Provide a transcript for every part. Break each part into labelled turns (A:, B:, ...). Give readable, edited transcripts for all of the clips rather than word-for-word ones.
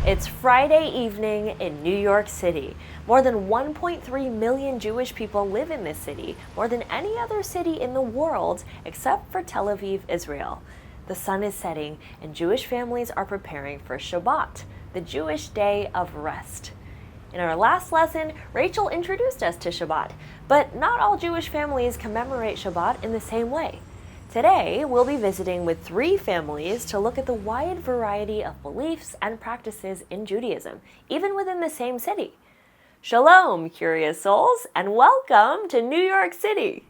A: It's Friday evening in New York City. More than 1.3 million Jewish people live in this city, more than any other city in the world except for Tel Aviv, Israel. The sun is setting and Jewish families are preparing for Shabbat, the Jewish day of rest. In our last lesson, Rachel introduced us to Shabbat, but not all Jewish families commemorate Shabbat in the same way. Today, we'll be visiting with 3 families to look at the wide variety of beliefs and practices in Judaism, even within the same city. Shalom, curious souls, and welcome to New York City!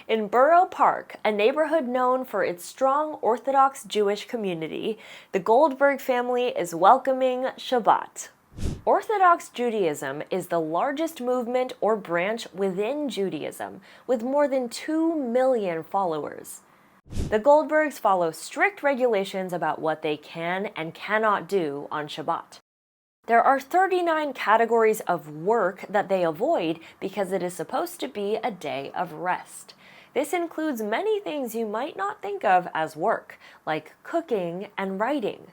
A: In Borough Park, a neighborhood known for its strong Orthodox Jewish community, the Goldberg family is welcoming Shabbat. Orthodox Judaism is the largest movement or branch within Judaism, with more than 2 million followers. The Goldbergs follow strict regulations about what they can and cannot do on Shabbat. There are 39 categories of work that they avoid because it is supposed to be a day of rest. This includes many things you might not think of as work, like cooking and writing.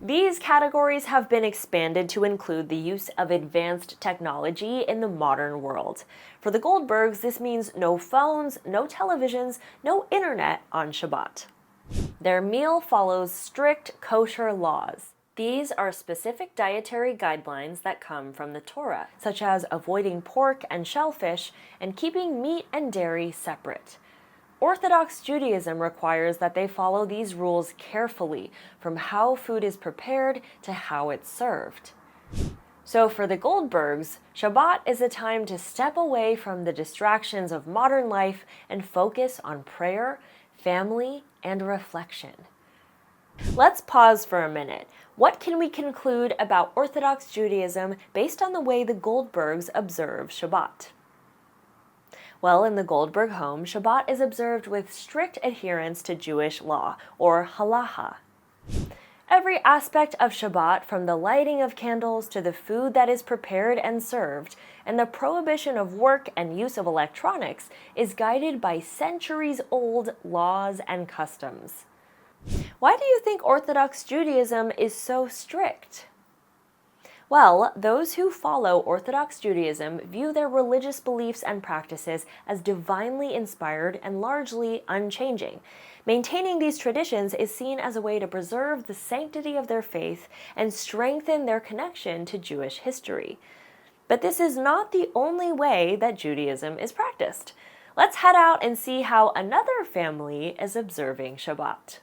A: These categories have been expanded to include the use of advanced technology in the modern world. For the Goldbergs, this means no phones, no televisions, no internet on Shabbat. Their meal follows strict kosher laws. These are specific dietary guidelines that come from the Torah, such as avoiding pork and shellfish and keeping meat and dairy separate. Orthodox Judaism requires that they follow these rules carefully, from how food is prepared to how it's served. So for the Goldbergs, Shabbat is a time to step away from the distractions of modern life and focus on prayer, family, and reflection. Let's pause for a minute. What can we conclude about Orthodox Judaism based on the way the Goldbergs observe Shabbat? Well, in the Goldberg home, Shabbat is observed with strict adherence to Jewish law, or halacha. Every aspect of Shabbat, from the lighting of candles to the food that is prepared and served, and the prohibition of work and use of electronics, is guided by centuries-old laws and customs. Why do you think Orthodox Judaism is so strict? Well, those who follow Orthodox Judaism view their religious beliefs and practices as divinely inspired and largely unchanging. Maintaining these traditions is seen as a way to preserve the sanctity of their faith and strengthen their connection to Jewish history. But this is not the only way that Judaism is practiced. Let's head out and see how another family is observing Shabbat.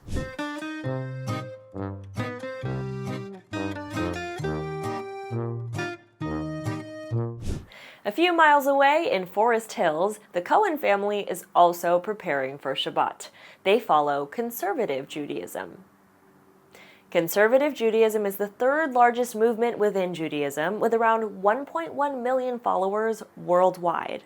A: A few miles away in Forest Hills, the Cohen family is also preparing for Shabbat. They follow conservative Judaism. Conservative Judaism is the third largest movement within Judaism, with around 1.1 million followers worldwide.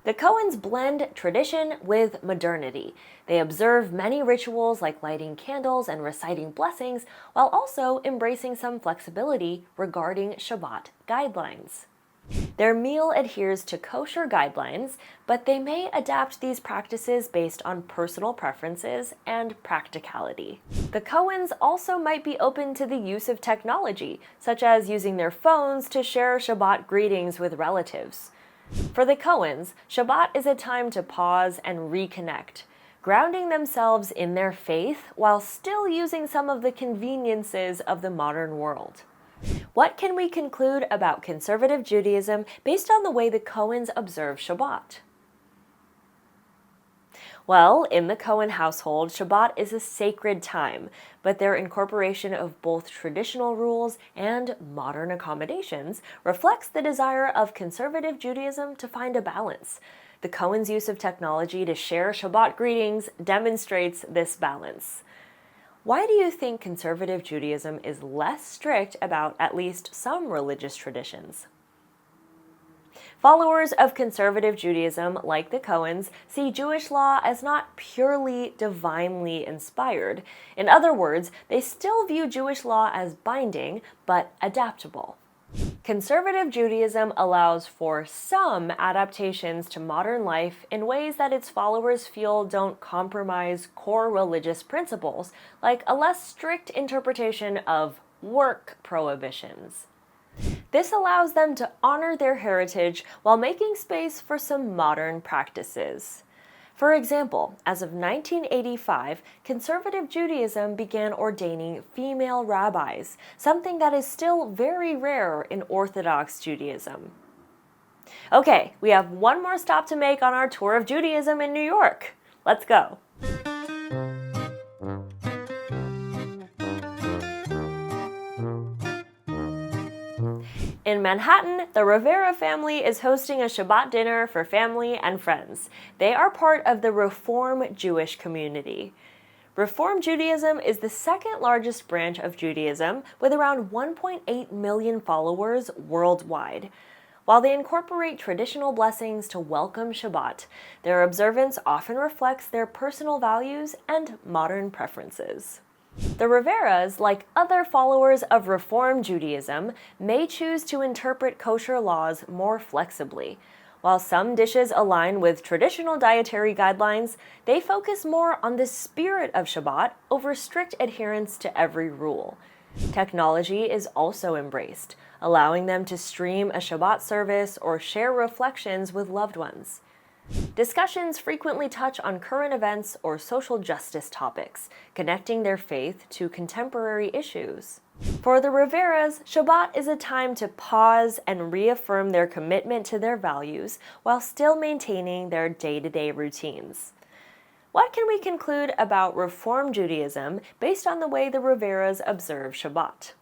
A: The Cohens blend tradition with modernity. They observe many rituals like lighting candles and reciting blessings, while also embracing some flexibility regarding Shabbat guidelines. Their meal adheres to kosher guidelines, but they may adapt these practices based on personal preferences and practicality. The Cohens also might be open to the use of technology, such as using their phones to share Shabbat greetings with relatives. For the Cohens, Shabbat is a time to pause and reconnect, grounding themselves in their faith while still using some of the conveniences of the modern world. What can we conclude about conservative Judaism based on the way the Cohens observe Shabbat? Well, in the Cohen household, Shabbat is a sacred time, but their incorporation of both traditional rules and modern accommodations reflects the desire of conservative Judaism to find a balance. The Cohens' use of technology to share Shabbat greetings demonstrates this balance. Why do you think conservative Judaism is less strict about at least some religious traditions? Followers of conservative Judaism, like the Cohens, see Jewish law as not purely divinely inspired. In other words, they still view Jewish law as binding, but adaptable. Conservative Judaism allows for some adaptations to modern life in ways that its followers feel don't compromise core religious principles, like a less strict interpretation of work prohibitions. This allows them to honor their heritage while making space for some modern practices. For example, as of 1985, conservative Judaism began ordaining female rabbis, something that is still very rare in Orthodox Judaism. Okay, we have one more stop to make on our tour of Judaism in New York. Let's go. In Manhattan, the Rivera family is hosting a Shabbat dinner for family and friends. They are part of the Reform Jewish community. Reform Judaism is the second largest branch of Judaism, with around 1.8 million followers worldwide. While they incorporate traditional blessings to welcome Shabbat, their observance often reflects their personal values and modern preferences. The Riveras, like other followers of Reform Judaism, may choose to interpret kosher laws more flexibly. While some dishes align with traditional dietary guidelines, they focus more on the spirit of Shabbat over strict adherence to every rule. Technology is also embraced, allowing them to stream a Shabbat service or share reflections with loved ones. Discussions frequently touch on current events or social justice topics, connecting their faith to contemporary issues. For the Riveras, Shabbat is a time to pause and reaffirm their commitment to their values while still maintaining their day-to-day routines. What can we conclude about Reform Judaism based on the way the Riveras observe Shabbat?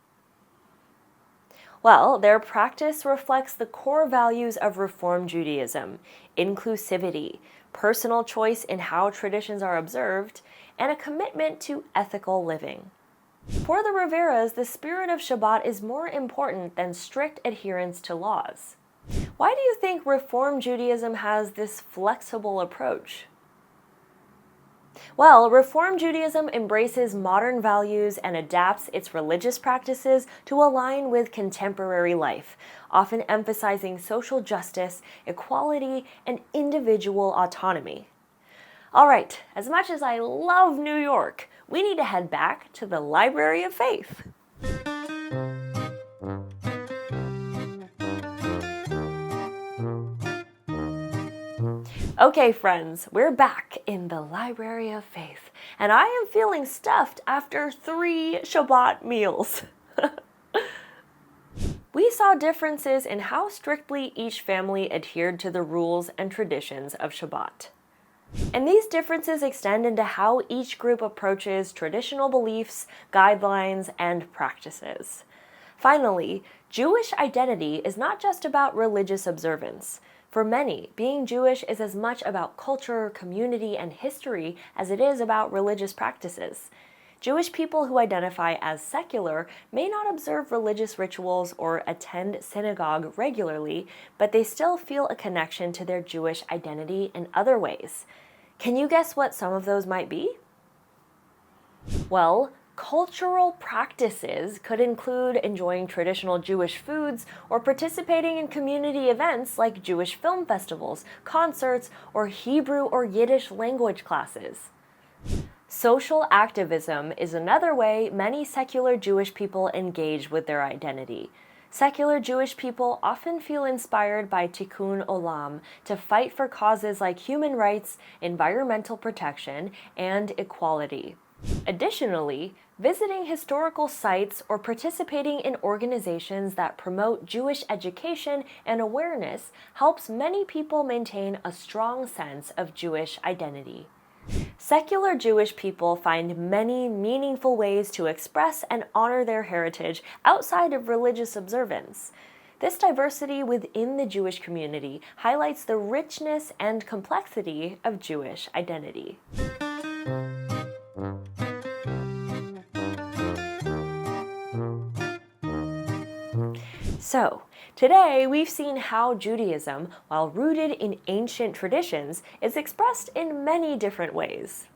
A: Well, their practice reflects the core values of Reform Judaism: inclusivity, personal choice in how traditions are observed, and a commitment to ethical living. For the Riveras, the spirit of Shabbat is more important than strict adherence to laws. Why do you think Reform Judaism has this flexible approach? Well, Reform Judaism embraces modern values and adapts its religious practices to align with contemporary life, often emphasizing social justice, equality, and individual autonomy. All right, as much as I love New York, we need to head back to the Library of Faith. Okay, friends, we're back in the Library of Faith, and I am feeling stuffed after 3 Shabbat meals. We saw differences in how strictly each family adhered to the rules and traditions of Shabbat. And these differences extend into how each group approaches traditional beliefs, guidelines, and practices. Finally, Jewish identity is not just about religious observance. For many, being Jewish is as much about culture, community, and history as it is about religious practices. Jewish people who identify as secular may not observe religious rituals or attend synagogue regularly, but they still feel a connection to their Jewish identity in other ways. Can you guess what some of those might be? Well, cultural practices could include enjoying traditional Jewish foods or participating in community events like Jewish film festivals, concerts, or Hebrew or Yiddish language classes. Social activism is another way many secular Jewish people engage with their identity. Secular Jewish people often feel inspired by Tikkun Olam to fight for causes like human rights, environmental protection, and equality. Additionally, visiting historical sites or participating in organizations that promote Jewish education and awareness helps many people maintain a strong sense of Jewish identity. Secular Jewish people find many meaningful ways to express and honor their heritage outside of religious observance. This diversity within the Jewish community highlights the richness and complexity of Jewish identity. So, Today, we've seen how Judaism, while rooted in ancient traditions, is expressed in many different ways.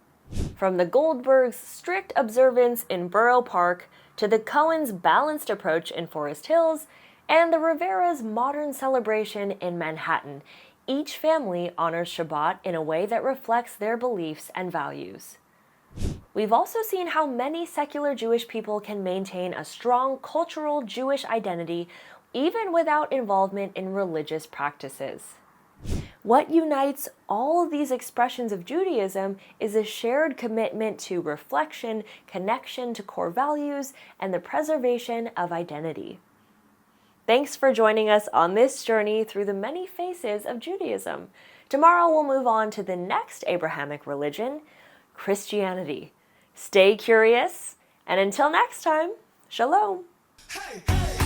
A: From the Goldbergs' strict observance in Borough Park to the Cohens' balanced approach in Forest Hills, and the Rivera's modern celebration in Manhattan, each family honors Shabbat in a way that reflects their beliefs and values. We've also seen how many secular Jewish people can maintain a strong cultural Jewish identity even without involvement in religious practices. What unites all of these expressions of Judaism is a shared commitment to reflection, connection to core values, and the preservation of identity. Thanks for joining us on this journey through the many faces of Judaism. Tomorrow we'll move on to the next Abrahamic religion, Christianity. Stay curious, and until next time, Shalom.
B: Hey, hey.